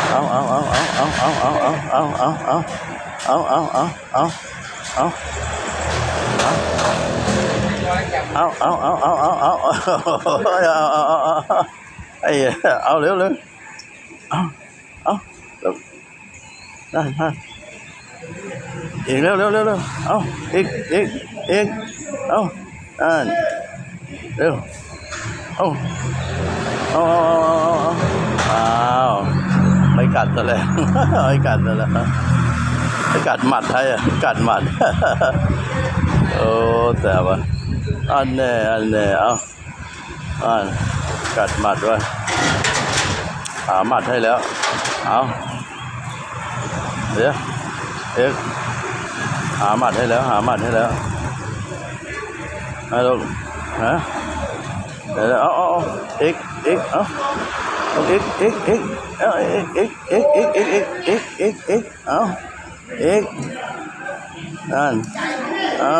เอาเอาเอาเอาเอาเอาเอาเอาเอาเอาเอาเอาเอาเอาเอาเอาไอ้เอาเร็วเร็วเอาได้อีกเร็วเร็วเร็วเร็วเอาอีกเอาเร็วเอาไม่กัดซะแล้วไม่กัดซะแล้วไม่กัดหมัดให้กัดหมัดโอ้แต่ว่าอันแน่เอากัดหมัดด้วยหาหมัดให้แล้วเอาเดี๋ยวหาหมัดให้แล้วให้ลูกฮะเดี๋ยวเอาอีกเอาอีกเอาอีกเอานั่นเอา